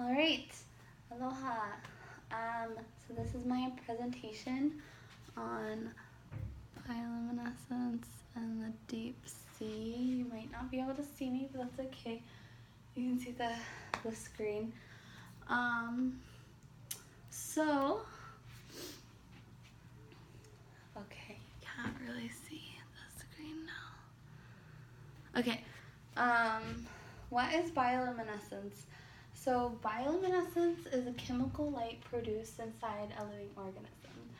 All right, aloha. So this is my presentation on bioluminescence and the deep sea. You might not be able to see me, but that's okay. You can see the screen. So, okay, you can't really see the screen now. Okay, what is bioluminescence? So bioluminescence is a chemical light produced inside a living organism.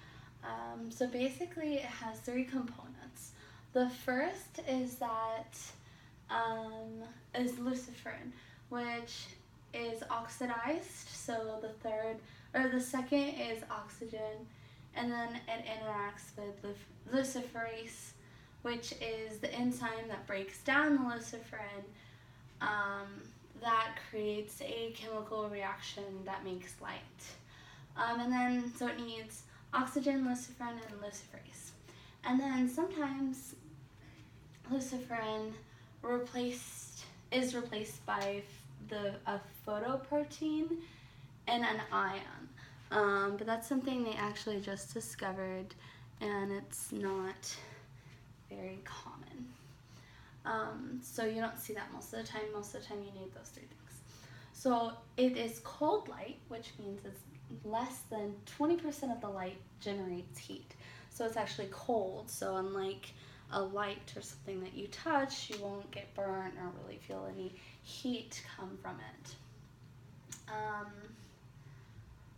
So basically it has three components. The first is that is luciferin, which is oxidized. So the second is oxygen, and then it interacts with luciferase, which is the enzyme that breaks down the luciferin. That creates a chemical reaction that makes light. So it needs oxygen, luciferin, and luciferase. And then sometimes luciferin is replaced by a photoprotein and an ion. But that's something they actually just discovered, and it's not very common. So you don't see that most of the time. Most of the time you need those three things. So it is cold light, which means it's less than 20% of the light generates heat. So it's actually cold. So unlike a light or something that you touch, you won't get burnt or really feel any heat come from it.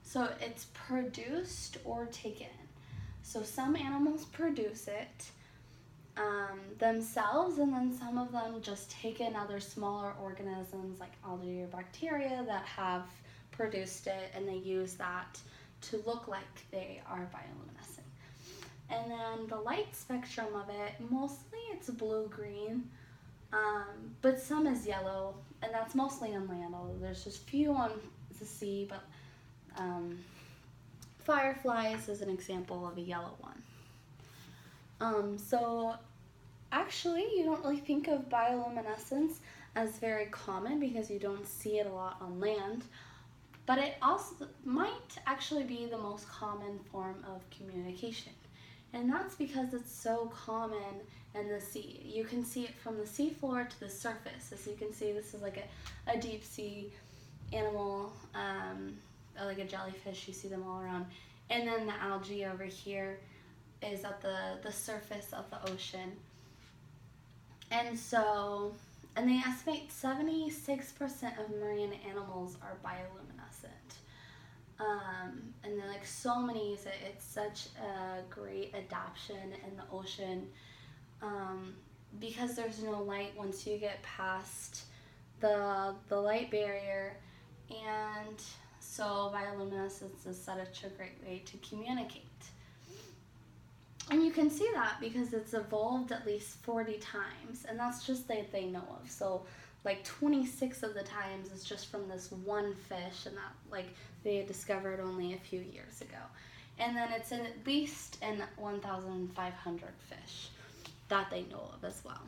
So it's produced or taken. So some animals produce it themselves, and then some of them just take in other smaller organisms like algae or bacteria that have produced it, and they use that to look like they are bioluminescent. And then the light spectrum of it, mostly it's blue-green, but some is yellow, and that's mostly on land, although there's just few on the sea, but fireflies is an example of a yellow one. So actually you don't really think of bioluminescence as very common because you don't see it a lot on land, but it also might actually be the most common form of communication. And that's because it's so common in the sea. You can see it from the seafloor to the surface. As you can see, this is like a deep sea animal, like a jellyfish. You see them all around. And then the algae over here is at the surface of the ocean. And they estimate 76% of marine animals are bioluminescent. And then like so many use it. It's such a great adaptation in the ocean because there's no light once you get past the light barrier, and so bioluminescence is such a great way to communicate. And you can see that because it's evolved at least 40 times, and that's just that they know of. So like 26 of the times is just from this one fish, and that like they discovered only a few years ago. And then it's at least in 1,500 fish that they know of as well.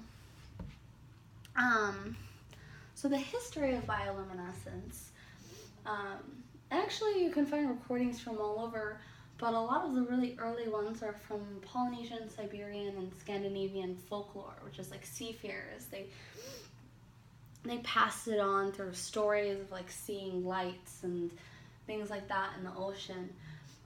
So the history of bioluminescence, actually you can find recordings from all over, but a lot of the really early ones are from Polynesian, Siberian, and Scandinavian folklore, which is like seafarers. They passed it on through stories of like seeing lights and things like that in the ocean.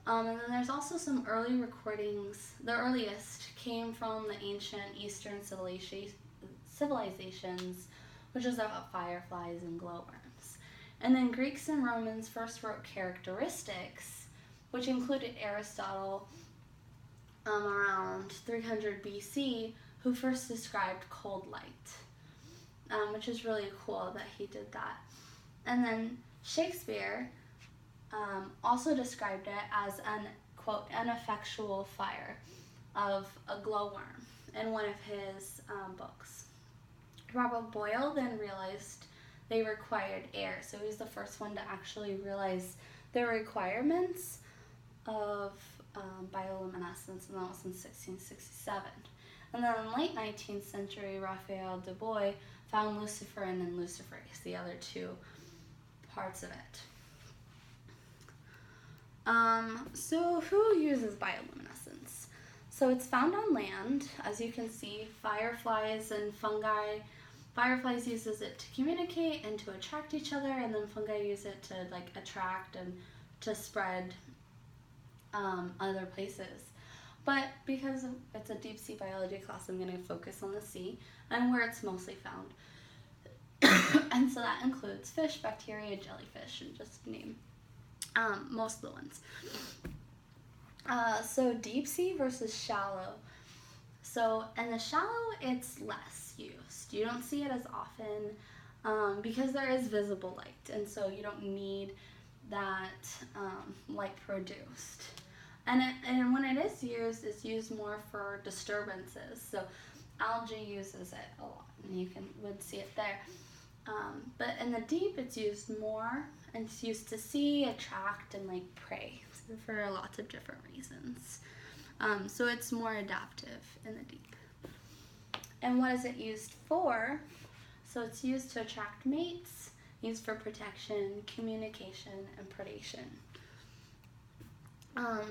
And then there's also some early recordings. The earliest came from the ancient Eastern civilizations, which is about fireflies and glowworms. And then Greeks and Romans first wrote characteristics, which included Aristotle around 300 BC, who first described cold light, which is really cool that he did that. And then Shakespeare also described it as an, quote, ineffectual fire of a glowworm in one of his books. Robert Boyle then realized they required air, so he was the first one to actually realize the requirements of bioluminescence, and that was in 1667. And then in the late 19th century, Raphael Dubois found luciferin and luciferase, the other two parts of it. So who uses bioluminescence? So it's found on land, as you can see, fireflies and fungi. Fireflies uses it to communicate and to attract each other, and then fungi use it to like attract and to spread other places. But because it's a deep sea biology class, I'm going to focus on the sea and where it's mostly found. And so that includes fish, bacteria, jellyfish, and just to name most of the ones. So deep sea versus shallow. So in the shallow, it's less used. You don't see it as often because there is visible light, and so you don't need that light produced. And when it is used, it's used more for disturbances. So algae uses it a lot, and you would see it there. But in the deep, it's used more, and it's used to see, attract, and like prey for lots of different reasons. So it's more adaptive in the deep. And what is it used for? So it's used to attract mates, used for protection, communication, and predation.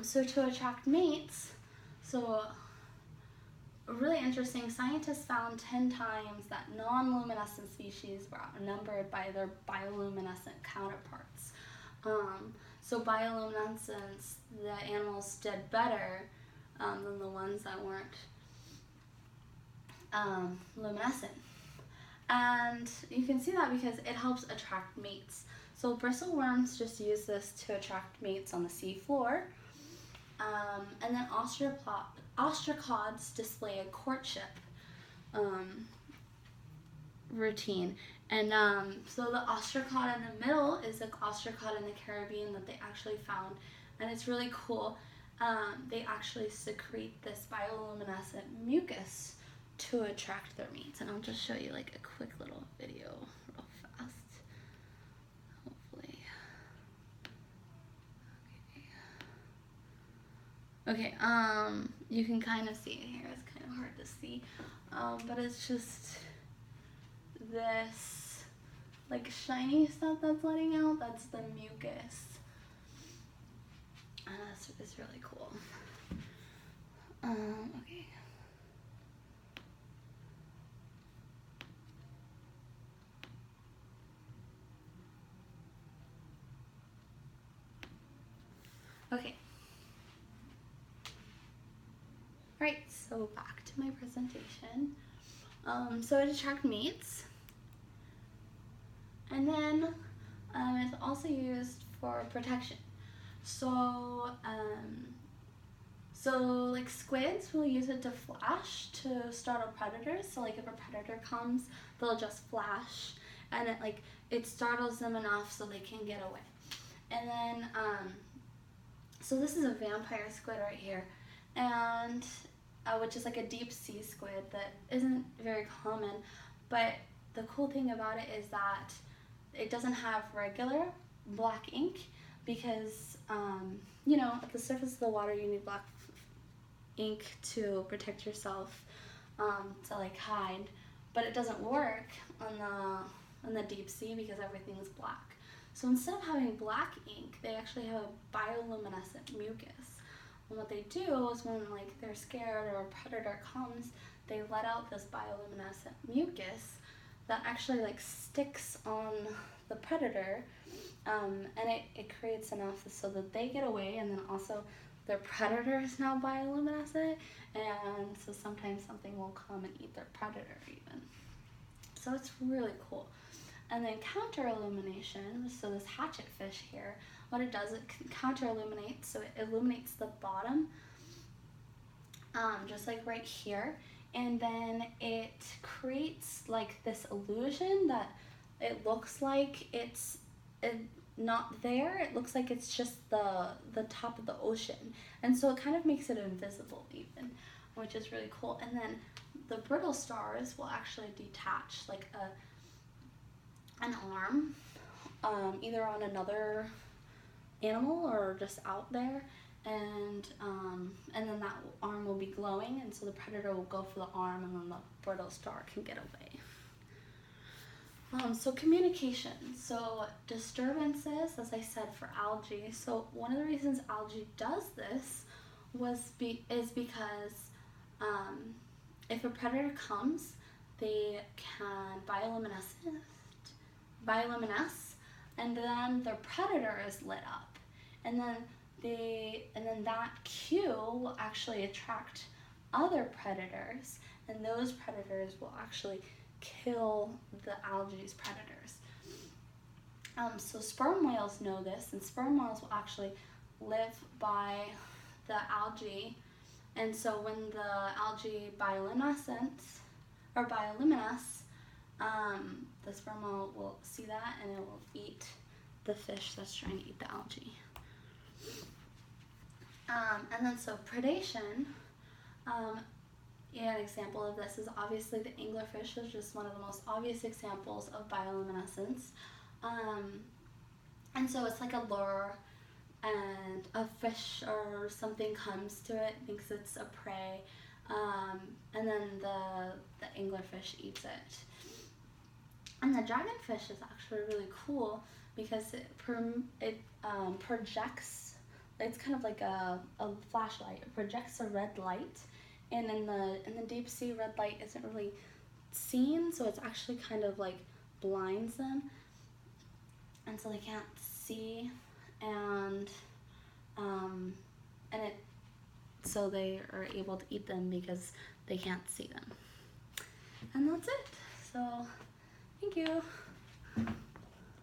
So to attract mates, so really interesting, scientists found 10 times that non-luminescent species were outnumbered by their bioluminescent counterparts. So bioluminescence, the animals did better than the ones that weren't luminescent. And you can see that because it helps attract mates. So bristleworms just use this to attract mates on the sea floor. And then ostracods display a courtship routine. And so the ostracod in the middle is an ostracod in the Caribbean that they actually found. And it's really cool. They actually secrete this bioluminescent mucus to attract their mates. And I'll just show you like a quick little video real fast. Hopefully. Okay, you can kind of see it here. It's kind of hard to see, but it's just this like shiny stuff that's letting out. That's the mucus, and it's really cool. Okay. Okay. Right, so back to my presentation. So it attracts mates. And then it's also used for protection. So like squids will use it to flash to startle predators. So like if a predator comes, they'll just flash, and it startles them enough so they can get away. And then so this is a vampire squid right here, and which is like a deep sea squid that isn't very common, but the cool thing about it is that it doesn't have regular black ink because at the surface of the water you need black ink to protect yourself, to like hide, but it doesn't work on the deep sea because everything's black. So instead of having black ink, they actually have a bioluminescent mucus. And what they do is when they're scared or a predator comes, they let out this bioluminescent mucus that actually sticks on the predator, and it creates enough so that they get away, and then also their predator is now bioluminescent, and so sometimes something will come and eat their predator even. So it's really cool. And then counter illumination, so this hatchet fish here, what it does, it counter illuminates, so it illuminates the bottom, just like right here, and then it creates this illusion that it looks like it's not there. It looks like it's just the top of the ocean, and so it kind of makes it invisible even, which is really cool. And then the brittle stars will actually detach an arm, either on another animal or just out there, and then that arm will be glowing, and so the predator will go for the arm, and then the brittle star can get away. So communication. So disturbances, as I said, for algae. So one of the reasons algae does this is because um, if a predator comes, they can bioluminesce, and then their predator is lit up, and then that cue will actually attract other predators, and those predators will actually kill the algae's predators. So sperm whales know this, and sperm whales will actually live by the algae. And so when the algae bioluminescence or bioluminesce, the sperm whale will see that and it will eat the fish that's trying to eat the algae. And then so predation. An example of this is obviously the anglerfish is just one of the most obvious examples of bioluminescence. And so it's like a lure, and a fish or something comes to it, thinks it's a prey, and then the anglerfish eats it. And the dragonfish is actually really cool because it projects. It's kind of like a flashlight. It projects a red light, and in the deep sea, red light isn't really seen, so it's actually kind of like blinds them, and so they can't see, and it so they are able to eat them because they can't see them. And that's it. So thank you.